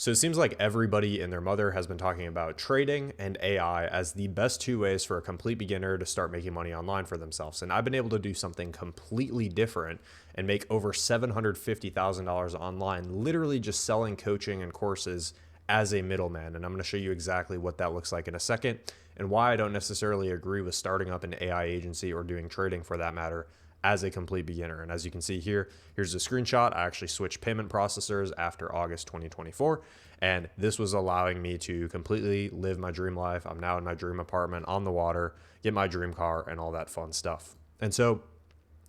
So it seems like everybody and their mother has been talking about trading and AI as the best two ways for a complete beginner to start making money online for themselves. And I've been able to do something completely different and make over $750,000 online, literally just selling coaching and courses as a middleman. And I'm going to show you exactly what that looks like in a second and why I don't necessarily agree with starting up an AI agency or doing trading for that matter as a complete beginner. And as you can see here, here's a screenshot. I actually switched payment processors after August 2024, and this was allowing me to completely live my dream life. I'm now in my dream apartment on the water, get my dream car, and all that fun stuff. And so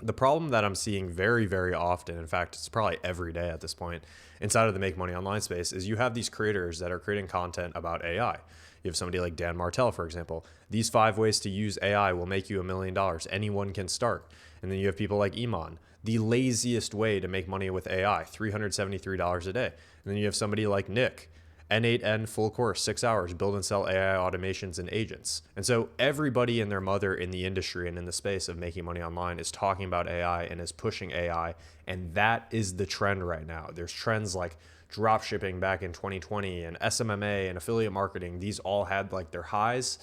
the problem that I'm seeing very, very often, in fact, it's probably every day at this point, inside of the Make Money Online space, is you have these creators that are creating content about AI. You have somebody like Dan Martell, for example. These 5 ways to use AI will make you $1 million. Anyone can start. And then you have people like Iman, the laziest way to make money with AI, $373 a day. And then you have somebody like Nick, N8N full course, 6 hours, build and sell AI automations and agents. And so everybody and their mother in the industry and in the space of making money online is talking about AI and is pushing AI. And that is the trend right now. There's trends like drop shipping back in 2020 and SMMA and affiliate marketing. These all had like their highs.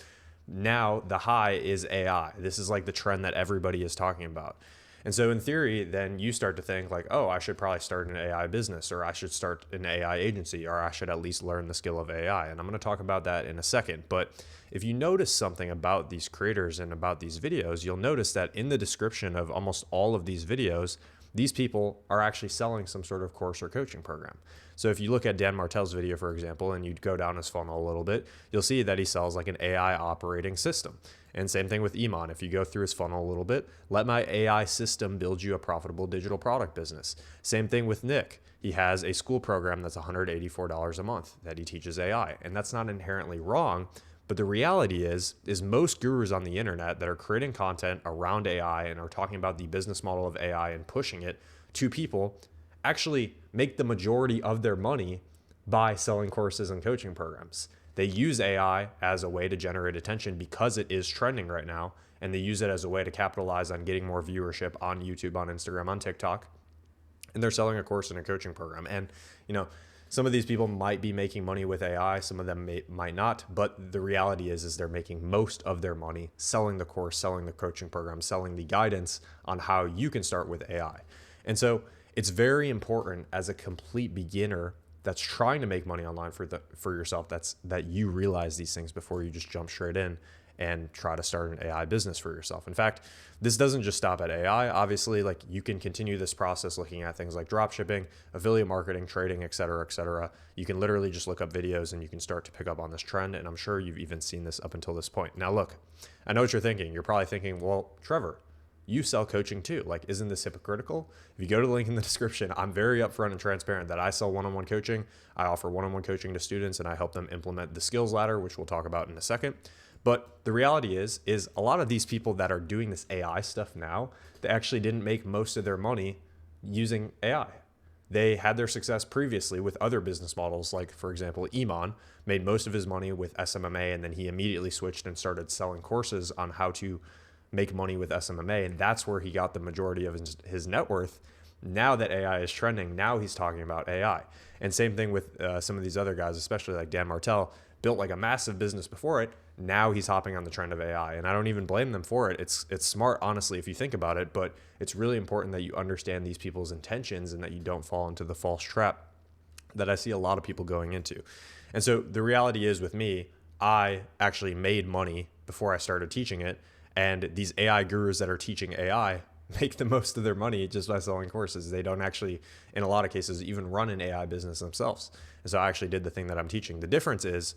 Now the high is AI. This is like the trend that everybody is talking about. And so in theory, then you start to think like, oh, I should probably start an AI business, or I should start an AI agency, or I should at least learn the skill of AI. And I'm going to talk about that in a second. But if you notice something about these creators and about these videos, you'll notice that in the description of almost all of these videos, these people are actually selling some sort of course or coaching program. So if you look at Dan Martell's video, for example, and you go down his funnel a little bit, you'll see that he sells like an AI operating system. And same thing with Iman. If you go through his funnel a little bit, let my AI system build you a profitable digital product business. Same thing with Nick. He has a school program that's $184 a month that he teaches AI. And that's not inherently wrong. But the reality is most gurus on the internet that are creating content around AI and are talking about the business model of AI and pushing it to people actually make the majority of their money by selling courses and coaching programs. They use AI as a way to generate attention because it is trending right now, and they use it as a way to capitalize on getting more viewership on YouTube, on Instagram, on TikTok, and they're selling a course and a coaching program. And some of these people might be making money with AI, some of them might not, but the reality is they're making most of their money selling the course, selling the coaching program, selling the guidance on how you can start with AI. And so it's very important as a complete beginner that's trying to make money online for yourself, that you realize these things before you just jump straight in and try to start an AI business for yourself. In fact, this doesn't just stop at AI. Obviously, like you can continue this process looking at things like drop shipping, affiliate marketing, trading, et cetera, et cetera. You can literally just look up videos and you can start to pick up on this trend. And I'm sure you've even seen this up until this point. Now, look, I know what you're thinking. You're probably thinking, well, Trevor, you sell coaching too. Like, isn't this hypocritical? If you go to the link in the description, I'm very upfront and transparent that I sell one-on-one coaching. I offer one-on-one coaching to students and I help them implement the skills ladder, which we'll talk about in a second. But the reality is a lot of these people that are doing this AI stuff now, they actually didn't make most of their money using AI. They had their success previously with other business models. Like, for example, Iman made most of his money with SMMA, and then he immediately switched and started selling courses on how to make money with SMMA. And that's where he got the majority of his net worth. Now that AI is trending, now he's talking about AI. And same thing with some of these other guys, especially like Dan Martell, built like a massive business before it. Now he's hopping on the trend of AI. And I don't even blame them for it. It's smart, honestly, if you think about it, but it's really important that you understand these people's intentions and that you don't fall into the false trap that I see a lot of people going into. And so the reality is with me, I actually made money before I started teaching it. And these AI gurus that are teaching AI make the most of their money just by selling courses. They don't actually, in a lot of cases, even run an AI business themselves. And so I actually did the thing that I'm teaching. The difference is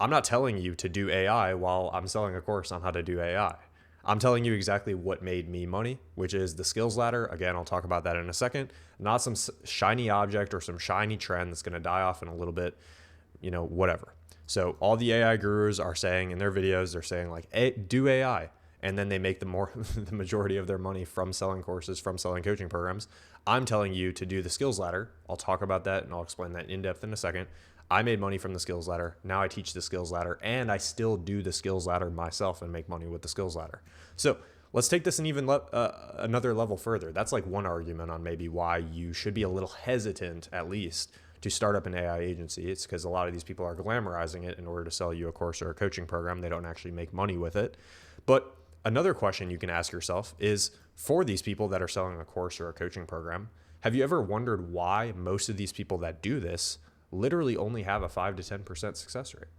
I'm not telling you to do AI while I'm selling a course on how to do AI. I'm telling you exactly what made me money, which is the skills ladder. Again, I'll talk about that in a second. Not some shiny object or some shiny trend that's going to die off in a little bit, whatever. So all the AI gurus are saying in their videos, they're saying like, hey, do AI. And then they make the majority of their money from selling courses, from selling coaching programs. I'm telling you to do the skills ladder. I'll talk about that and I'll explain that in depth in a second. I made money from the skills ladder. Now I teach the skills ladder and I still do the skills ladder myself and make money with the skills ladder. So let's take this an even another level further. That's like one argument on maybe why you should be a little hesitant, at least, to start up an AI agency. It's because a lot of these people are glamorizing it in order to sell you a course or a coaching program. They don't actually make money with it. But another question you can ask yourself is, for these people that are selling a course or a coaching program, have you ever wondered why most of these people that do this literally only have a 5 to 10% success rate?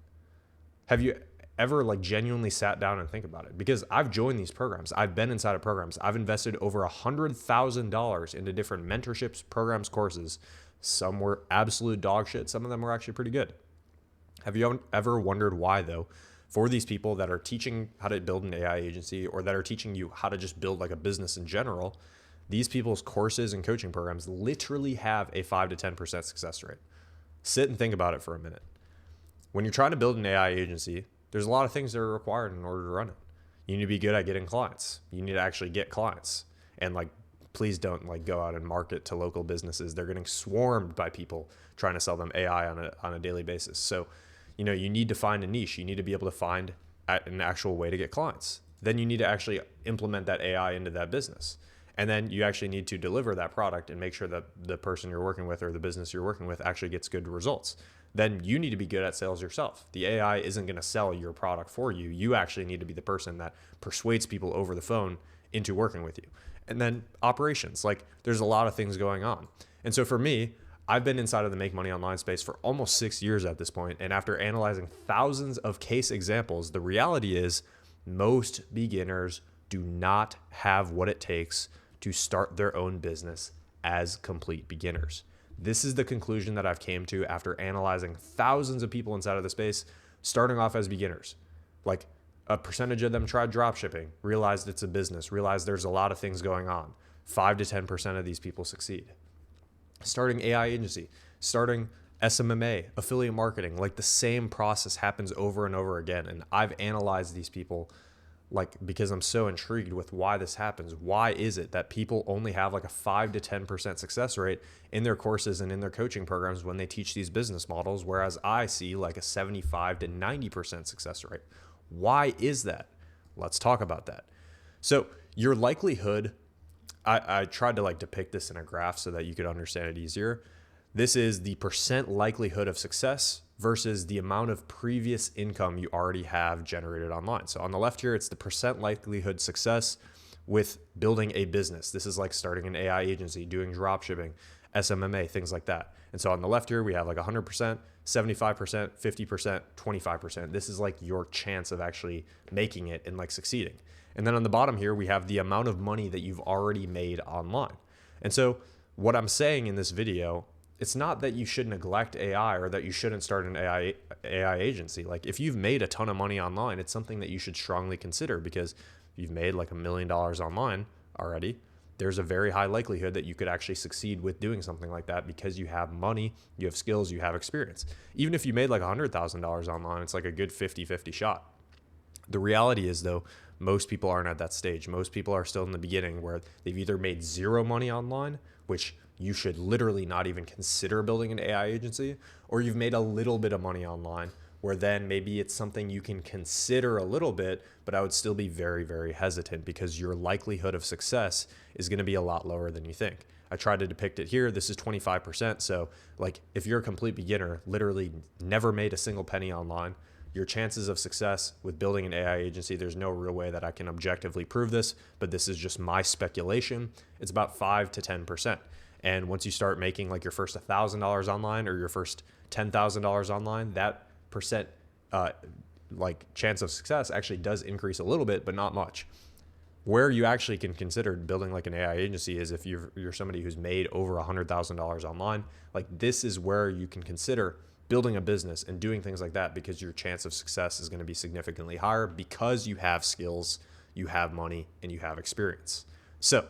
Have you ever like genuinely sat down and think about it? Because I've joined these programs. I've been inside of programs. I've invested over $100,000 into different mentorships, programs, courses. Some were absolute dog shit. Some of them were actually pretty good. Have you ever wondered why, though, for these people that are teaching how to build an AI agency or that are teaching you how to just build like a business in general, these people's courses and coaching programs literally have a 5 to 10% success rate? Sit and think about it for a minute. When you're trying to build an AI agency, there's a lot of things that are required in order to run it. You need to be good at getting clients. You need to actually get clients. And like, please don't like go out and market to local businesses. They're getting swarmed by people trying to sell them AI on a daily basis. So, you need to find a niche. You need to be able to find an actual way to get clients. Then you need to actually implement that AI into that business. And then you actually need to deliver that product and make sure that the person you're working with or the business you're working with actually gets good results. Then you need to be good at sales yourself. The AI isn't going to sell your product for you. You actually need to be the person that persuades people over the phone into working with you. And then operations, like there's a lot of things going on. And so for me, I've been inside of the Make Money Online space for almost 6 years at this point. And after analyzing thousands of case examples, the reality is most beginners do not have what it takes to start their own business as complete beginners. This is the conclusion that I've came to after analyzing thousands of people inside of the space, starting off as beginners. Like a percentage of them tried drop shipping, realized it's a business, realized there's a lot of things going on. 5 to 10% of these people succeed. Starting AI agency, starting SMMA, affiliate marketing, like the same process happens over and over again. And I've analyzed these people because I'm so intrigued with why this happens. Why is it that people only have like a 5 to 10% success rate in their courses and in their coaching programs when they teach these business models, whereas I see like a 75 to 90% success rate? Why is that? Let's talk about that. So your likelihood, I tried to like depict this in a graph so that you could understand it easier. This is the percent likelihood of success versus the amount of previous income you already have generated online. So on the left here, it's the percent likelihood success with building a business. This is like starting an AI agency, doing drop shipping, SMMA, things like that. And so on the left here, we have like 100%, 75%, 50%, 25%. This is like your chance of actually making it and like succeeding. And then on the bottom here, we have the amount of money that you've already made online. And so what I'm saying in this video, it's not that you should neglect AI or that you shouldn't start an AI agency. Like if you've made a ton of money online, it's something that you should strongly consider, because if you've made like $1 million online already, there's a very high likelihood that you could actually succeed with doing something like that because you have money, you have skills, you have experience. Even if you made like $100,000 online, it's like a good 50-50 shot. The reality is though, most people aren't at that stage. Most people are still in the beginning where they've either made zero money online, which you should literally not even consider building an AI agency, or you've made a little bit of money online where then maybe it's something you can consider a little bit, but I would still be very, very hesitant because your likelihood of success is going to be a lot lower than you think. I tried to depict it here. This is 25%. So like if you're a complete beginner, literally never made a single penny online, your chances of success with building an AI agency, there's no real way that I can objectively prove this, but this is just my speculation. It's about 5 to 10%. And once you start making like your first $1,000 online or your first $10,000 online, that percent like chance of success actually does increase a little bit, but not much. Where you actually can consider building like an AI agency is if you're somebody who's made over $100,000 online. Like this is where you can consider building a business and doing things like that, because your chance of success is going to be significantly higher because you have skills, you have money, and you have experience. So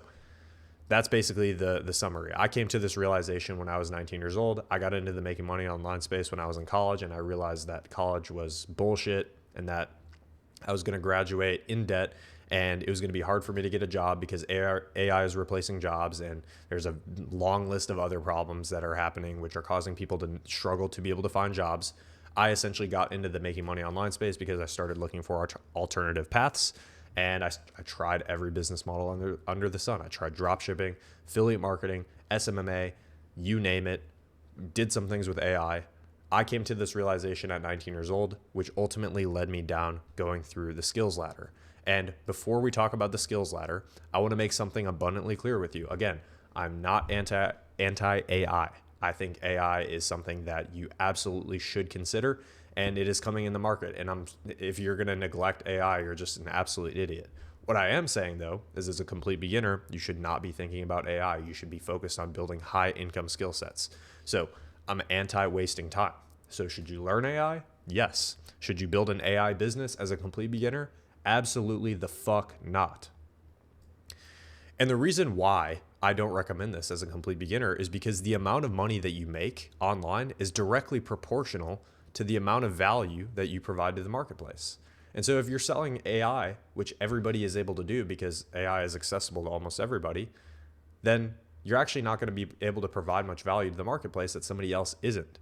that's basically the summary. I came to this realization when I was 19 years old. I got into the making money online space when I was in college, and I realized that college was bullshit and that I was going to graduate in debt, and it was going to be hard for me to get a job because AI is replacing jobs, and there's a long list of other problems that are happening which are causing people to struggle to be able to find jobs. I essentially got into the making money online space because I started looking for alternative paths. And I tried every business model under the sun. I tried drop shipping, affiliate marketing, SMMA, you name it. did some things with AI. I came to this realization at 19 years old, which ultimately led me down going through the skills ladder. And before we talk about the skills ladder, I want to make something abundantly clear with you. Again, I'm not anti AI. I think AI is something that you absolutely should consider, and it is coming in the market. And if you're going to neglect AI, you're just an absolute idiot. What I am saying though is, as a complete beginner, you should not be thinking about AI. You should be focused on building high income skill sets. So I'm anti wasting time. So should you learn AI? Yes. Should you build an AI business as a complete beginner? Absolutely the fuck not. And the reason why I don't recommend this as a complete beginner is because the amount of money that you make online is directly proportional to the amount of value that you provide to the marketplace. And so if you're selling AI, which everybody is able to do because AI is accessible to almost everybody, then you're actually not going to be able to provide much value to the marketplace that somebody else isn't.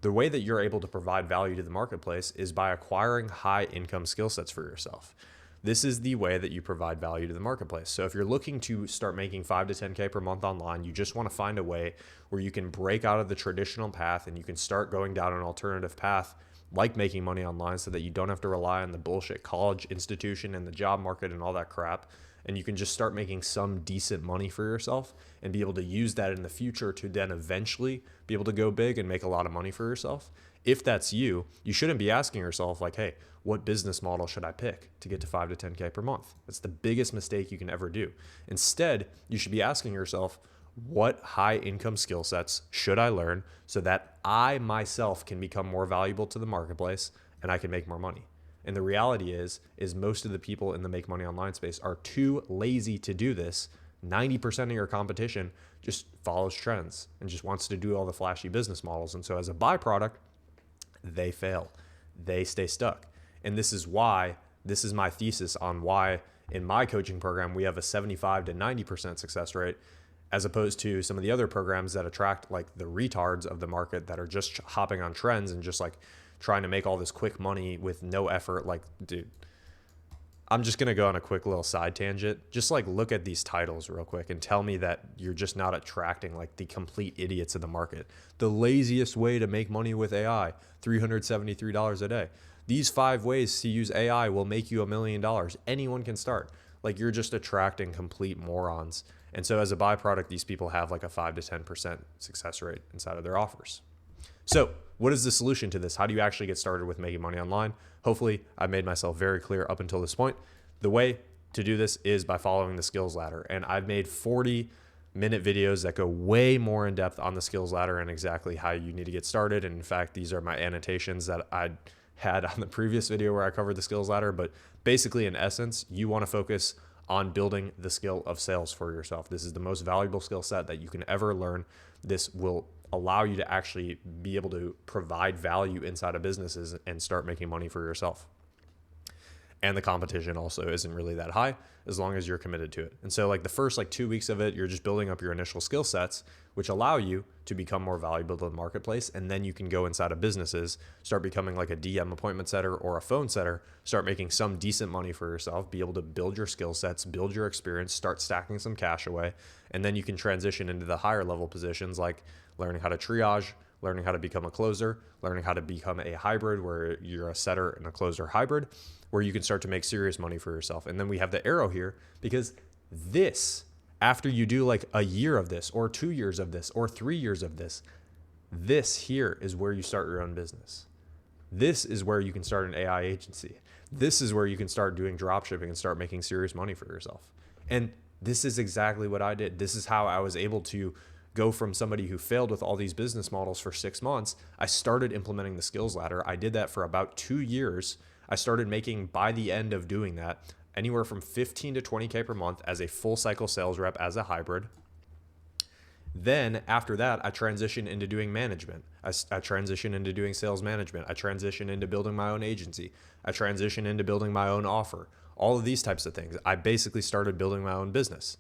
The way that you're able to provide value to the marketplace is by acquiring high income skill sets for yourself. This is the way that you provide value to the marketplace. So if you're looking to start making 5 to 10K per month online, you just want to find a way where you can break out of the traditional path and you can start going down an alternative path, like making money online, so that you don't have to rely on the bullshit college institution and the job market and all that crap. And you can just start making some decent money for yourself and be able to use that in the future to then eventually be able to go big and make a lot of money for yourself. If that's you, you shouldn't be asking yourself like, hey, what business model should I pick to get to 5 to 10K per month? That's the biggest mistake you can ever do. Instead, you should be asking yourself, what high income skill sets should I learn so that I myself can become more valuable to the marketplace and I can make more money? And the reality is most of the people in the make money online space are too lazy to do this. 90% of your competition just follows trends and just wants to do all the flashy business models. And so as a byproduct, they fail. They stay stuck. And this is my thesis on why in my coaching program, we have a 75 to 90% success rate, as opposed to some of the other programs that attract like the retards of the market that are just hopping on trends and just like trying to make all this quick money with no effort. Like, dude, I'm just going to go on a quick little side tangent. Just like look at these titles real quick and tell me that you're just not attracting like the complete idiots of the market. The laziest way to make money with AI, $373 a day. These 5 ways to use AI will make you $1 million. Anyone can start. Like, you're just attracting complete morons. And so as a byproduct, these people have like a 5 to 10% success rate inside of their offers. So what is the solution to this? How do you actually get started with making money online? Hopefully I made myself very clear up until this point. The way to do this is by following the skills ladder. And I've made 40-minute videos that go way more in depth on the skills ladder and exactly how you need to get started. And in fact, these are my annotations that I had on the previous video where I covered the skills ladder. But basically, in essence, you want to focus on building the skill of sales for yourself. This is the most valuable skill set that you can ever learn. This will allow you to actually be able to provide value inside of businesses and start making money for yourself. And the competition also isn't really that high as long as you're committed to it. And so like the first like 2 weeks of it, you're just building up your initial skill sets, which allow you to become more valuable to the marketplace. And then you can go inside of businesses, start becoming like a DM appointment setter or a phone setter, start making some decent money for yourself, be able to build your skill sets, build your experience, start stacking some cash away. And then you can transition into the higher level positions like learning how to triage, learning how to become a closer, learning how to become a hybrid where you're a setter and a closer hybrid, where you can start to make serious money for yourself. And then we have the arrow here because this, after you do like a year of this or 2 years of this or 3 years of this, this here is where you start your own business. This is where you can start an AI agency. This is where you can start doing drop shipping and start making serious money for yourself. And this is exactly what I did. This is how I was able to go from somebody who failed with all these business models for 6 months. I started implementing the skills ladder. I did that for about 2 years. I started making, by the end of doing that, anywhere from 15 to 20K per month as a full cycle sales rep as a hybrid. Then after that, I transitioned into doing management. I transitioned into doing sales management. I transitioned into building my own agency. I transitioned into building my own offer. All of these types of things. I basically started building my own business.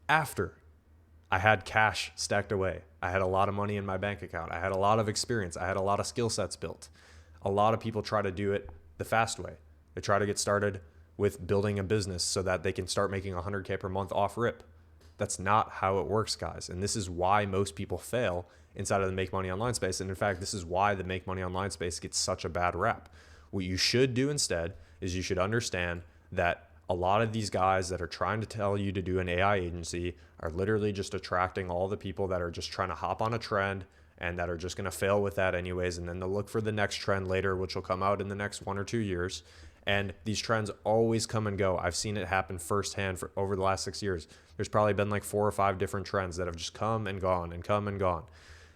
After I had cash stacked away, I had a lot of money in my bank account. I had a lot of experience. I had a lot of skill sets built. A lot of people try to do it the fast way. They try to get started with building a business so that they can start making 100K per month off rip. That's not how it works, guys. And this is why most people fail, inside of the make money online space. And in fact, this is why the make money online space gets such a bad rap. What you should do instead is you should understand that a lot of these guys that are trying to tell you to do an AI agency are literally just attracting all the people that are just trying to hop on a trend and that are just going to fail with that anyways. And then they'll look for the next trend later, which will come out in the next 1 or 2 years. And these trends always come and go. I've seen it happen firsthand for over the last 6 years. There's probably been like 4 or 5 different trends that have just come and gone and come and gone.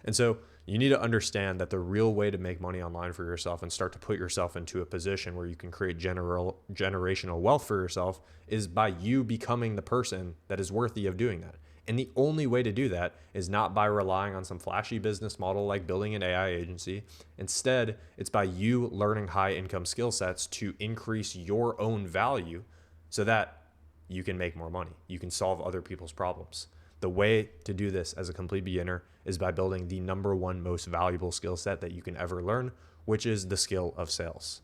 And so you need to understand that the real way to make money online for yourself and start to put yourself into a position where you can create generational wealth for yourself is by you becoming the person that is worthy of doing that. And the only way to do that is not by relying on some flashy business model like building an AI agency. Instead, it's by you learning high income skill sets to increase your own value so that you can make more money. You can solve other people's problems. The way to do this as a complete beginner is by building the number one most valuable skill set that you can ever learn, which is the skill of sales.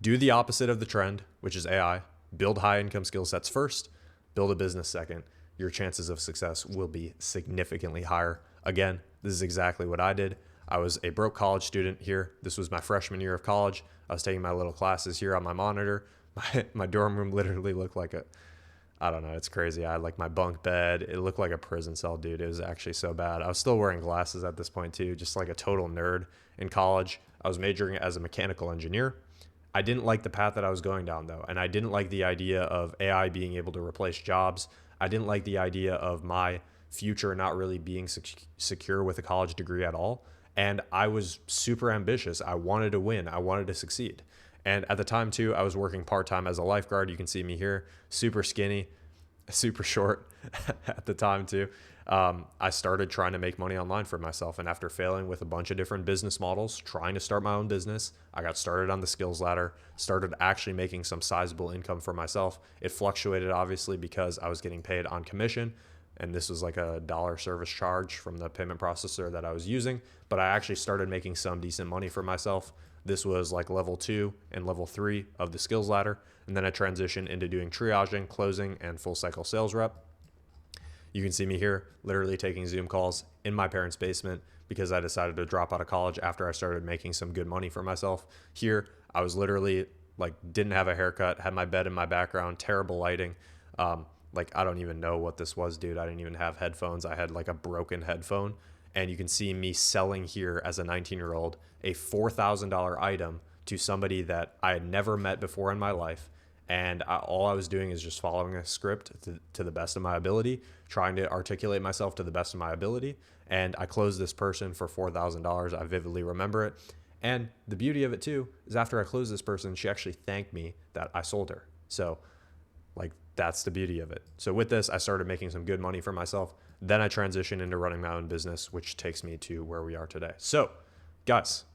Do the opposite of the trend, which is AI. Build high income skill sets first, build a business second. Your chances of success will be significantly higher. Again, this is exactly what I did. I was a broke college student here. This was my freshman year of college. I was taking my little classes here on my monitor. My dorm room literally looked like I don't know, it's crazy. I had like my bunk bed. It looked like a prison cell, dude. It was actually so bad. I was still wearing glasses at this point too, just like a total nerd in college. I was majoring as a mechanical engineer. I didn't like the path that I was going down though. And I didn't like the idea of AI being able to replace jobs. I didn't like the idea of my future not really being secure with a college degree at all. And I was super ambitious. I wanted to win. I wanted to succeed. And at the time too, I was working part-time as a lifeguard. You can see me here, super skinny, super short at the time too. I started trying to make money online for myself. And after failing with a bunch of different business models, trying to start my own business, I got started on the skills ladder, started actually making some sizable income for myself. It fluctuated obviously because I was getting paid on commission. And this was like a dollar service charge from the payment processor that I was using. But I actually started making some decent money for myself. This was like level 2 and level 3 of the skills ladder. And then I transitioned into doing triaging, closing, and full cycle sales rep. You can see me here literally taking Zoom calls in my parents' basement because I decided to drop out of college after I started making some good money for myself. Here, I was literally like, didn't have a haircut, had my bed in my background, terrible lighting. Like, I don't even know what this was, dude. I didn't even have headphones. I had like a broken headphone. And you can see me selling here as a 19-year-old a $4,000 item to somebody that I had never met before in my life. And all I was doing is just following a script to the best of my ability, trying to articulate myself to the best of my ability. And I closed this person for $4,000. I vividly remember it. And the beauty of it too is after I closed this person, she actually thanked me that I sold her. So like, that's the beauty of it. So with this, I started making some good money for myself. Then I transitioned into running my own business, which takes me to where we are today. So guys,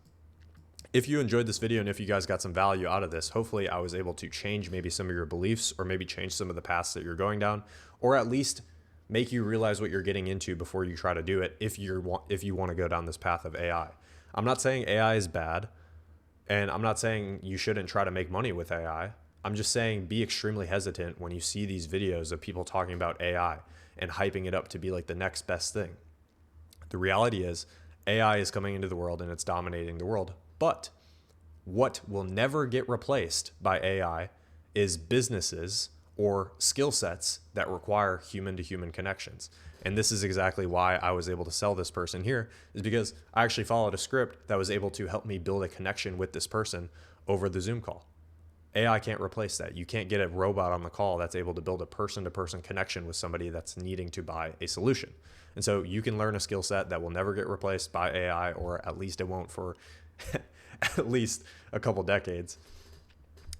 if you enjoyed this video and if you guys got some value out of this, hopefully I was able to change maybe some of your beliefs or maybe change some of the paths that you're going down, or at least make you realize what you're getting into before you try to do it if you want to go down this path of AI. I'm not saying AI is bad, and I'm not saying you shouldn't try to make money with AI. I'm just saying be extremely hesitant when you see these videos of people talking about AI and hyping it up to be like the next best thing. The reality is AI is coming into the world and it's dominating the world. But what will never get replaced by AI is businesses or skill sets that require human-to-human connections. And this is exactly why I was able to sell this person here, is because I actually followed a script that was able to help me build a connection with this person over the Zoom call. AI can't replace that. You can't get a robot on the call that's able to build a person-to-person connection with somebody that's needing to buy a solution. And so you can learn a skill set that will never get replaced by AI, or at least it won't for at least a couple decades.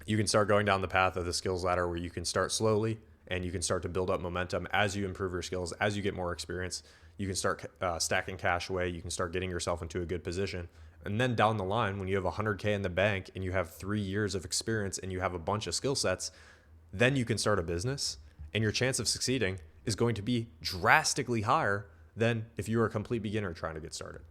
You can start going down the path of the skills ladder where you can start slowly and you can start to build up momentum as you improve your skills, as you get more experience. You can start stacking cash away. You can start getting yourself into a good position. And then down the line, when you have 100K in the bank and you have 3 years of experience and you have a bunch of skill sets, then you can start a business and your chance of succeeding is going to be drastically higher than if you were a complete beginner trying to get started.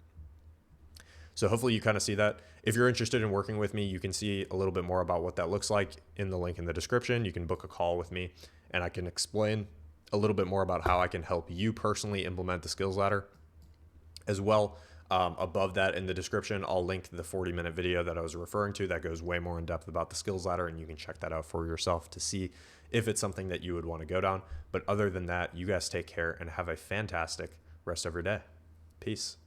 So hopefully you kind of see that. If you're interested in working with me, you can see a little bit more about what that looks like in the link in the description. You can book a call with me and I can explain a little bit more about how I can help you personally implement the skills ladder. as well. Above that in the description, I'll link the 40-minute video that I was referring to that goes way more in depth about the skills ladder, and you can check that out for yourself to see if it's something that you would want to go down. But other than that, you guys take care and have a fantastic rest of your day. Peace.